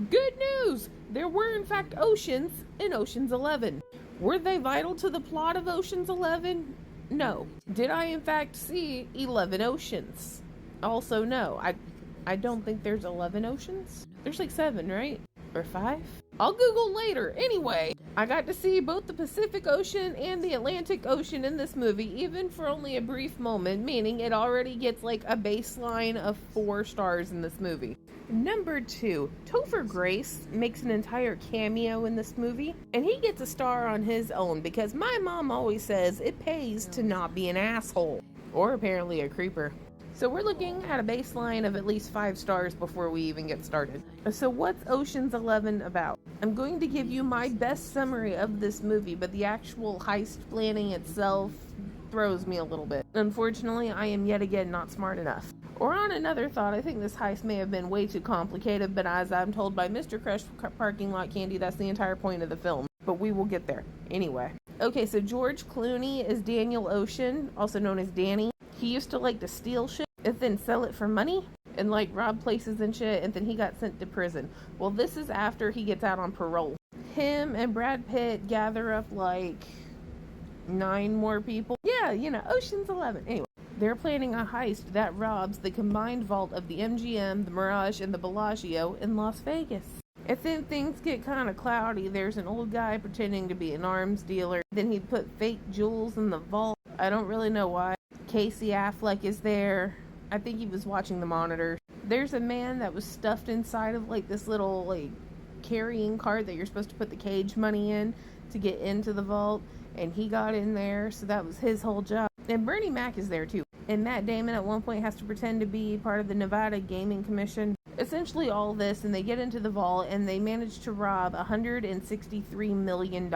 Good news! There were in fact oceans in Ocean's 11. Were they vital to the plot of Ocean's 11? No. Did I in fact see 11 oceans? Also no. I don't think there's 11 oceans. There's like 7, right? Or 5? I'll Google later. Anyway, I got to see both the Pacific Ocean and the Atlantic Ocean in this movie, even for only a brief moment, meaning it already gets like a baseline of 4 stars in this movie. Number 2, Topher Grace makes an entire cameo in this movie, and he gets a star on his own because my mom always says it pays to not be an asshole, or apparently a creeper. So we're looking at a baseline of at least 5 stars before we even get started. So what's Ocean's 11 about? I'm going to give you my best summary of this movie, but the actual heist planning itself throws me a little bit. Unfortunately, I am yet again not smart enough. Or on another thought, I think this heist may have been way too complicated, but as I'm told by Mr. Crush Parking Lot Candy, that's the entire point of the film. But we will get there. Anyway. Okay, so George Clooney is Daniel Ocean, also known as Danny. He used to like to steal shit and then sell it for money and like rob places and shit, and then he got sent to prison. Well, this is after he gets out on parole. Him and Brad Pitt gather up like 9 more people. Yeah, Ocean's 11. Anyway. They're planning a heist that robs the combined vault of the MGM, the Mirage, and the Bellagio in Las Vegas. And then things get kind of cloudy. There's an old guy pretending to be an arms dealer. Then he put fake jewels in the vault. I don't really know why. Casey Affleck is there. I think he was watching the monitor. There's a man that was stuffed inside of like this little like carrying cart that you're supposed to put the cage money in to get into the vault. And he got in there, so that was his whole job. And Bernie Mac is there too. And Matt Damon at one point has to pretend to be part of the Nevada Gaming Commission. Essentially all this, and they get into the vault and they manage to rob $163 million.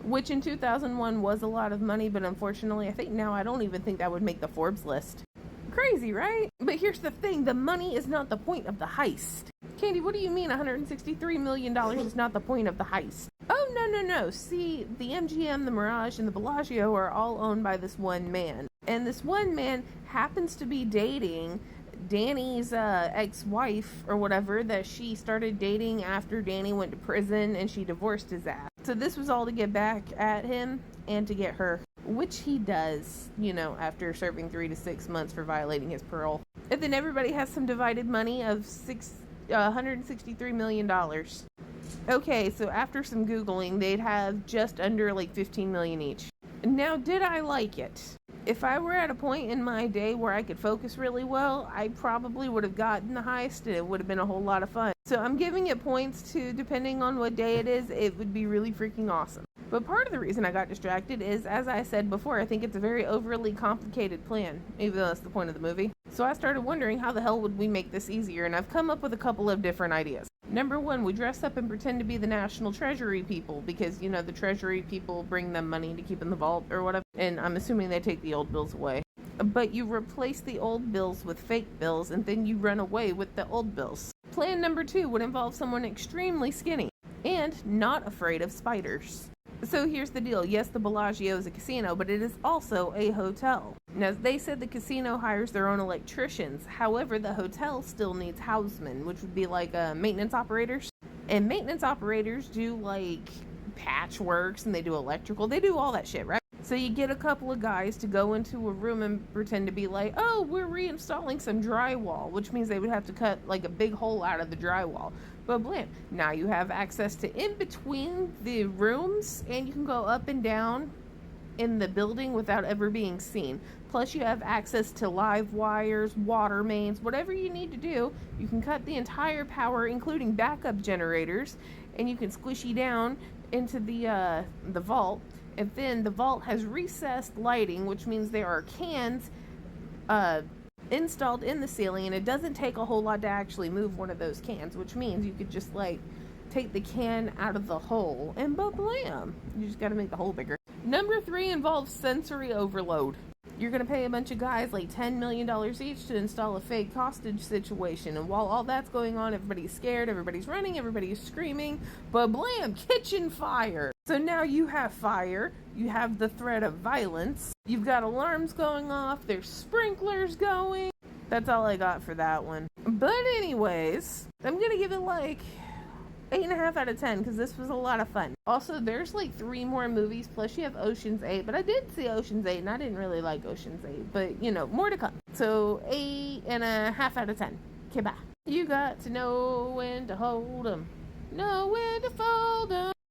Which in 2001 was a lot of money, but unfortunately I think now I don't even think that would make the Forbes list. Crazy, right? But here's the thing, the money is not the point of the heist. Candy, what do you mean $163 million is not the point of the heist? Oh, no. See, the MGM, the Mirage, and the Bellagio are all owned by this one man. And this one man happens to be dating Danny's ex-wife or whatever that she started dating after Danny went to prison and she divorced his ass. So this was all to get back at him and to get her, which he does, after serving 3 to 6 months for violating his parole. And then everybody has some divided money of $163 million. Okay, so after some Googling, they'd have just under like 15 million each. Now, did I like it? If I were at a point in my day where I could focus really well, I probably would have gotten the heist and it would have been a whole lot of fun. So I'm giving it points to, depending on what day it is, it would be really freaking awesome. But part of the reason I got distracted is, as I said before, I think it's a very overly complicated plan, even though that's the point of the movie. So I started wondering how the hell would we make this easier, and I've come up with a couple of different ideas. Number 1, we dress up and pretend to be the National Treasury people because, the Treasury people bring them money to keep in the vault or whatever, and I'm assuming they take the old bills away. But you replace the old bills with fake bills, and then you run away with the old bills. Plan number 2 would involve someone extremely skinny and not afraid of spiders. So here's the deal. Yes, the Bellagio is a casino, but it is also a hotel. Now, they said the casino hires their own electricians. However, the hotel still needs housemen, which would be like maintenance operators. And maintenance operators do like patchworks and they do electrical. They do all that shit, right? So you get a couple of guys to go into a room and pretend to be like, oh, we're reinstalling some drywall, which means they would have to cut like a big hole out of the drywall. But blam, now you have access to in between the rooms and you can go up and down in the building without ever being seen. Plus you have access to live wires, water mains, whatever you need to do. You can cut the entire power, including backup generators, and you can squishy down into the vault. And then the vault has recessed lighting, which means there are cans installed in the ceiling, and it doesn't take a whole lot to actually move one of those cans, which means you could just like take the can out of the hole and blam, you just got to make the hole bigger. Number 3 involves sensory overload. You're going to pay a bunch of guys like $10 million each to install a fake hostage situation. And while all that's going on, everybody's scared, everybody's running, everybody's screaming. But blam, kitchen fire. So now you have fire, you have the threat of violence, you've got alarms going off, there's sprinklers going. That's all I got for that one. But anyways, I'm going to give it like 8.5 out of 10 because this was a lot of fun. Also, there's like 3 more movies, plus you have Ocean's 8, but I did see Ocean's 8 and I didn't really like Ocean's 8, but you know, more to come. So 8.5 out of 10. Okay, bye. You got to know when to hold 'em, know when to fold 'em.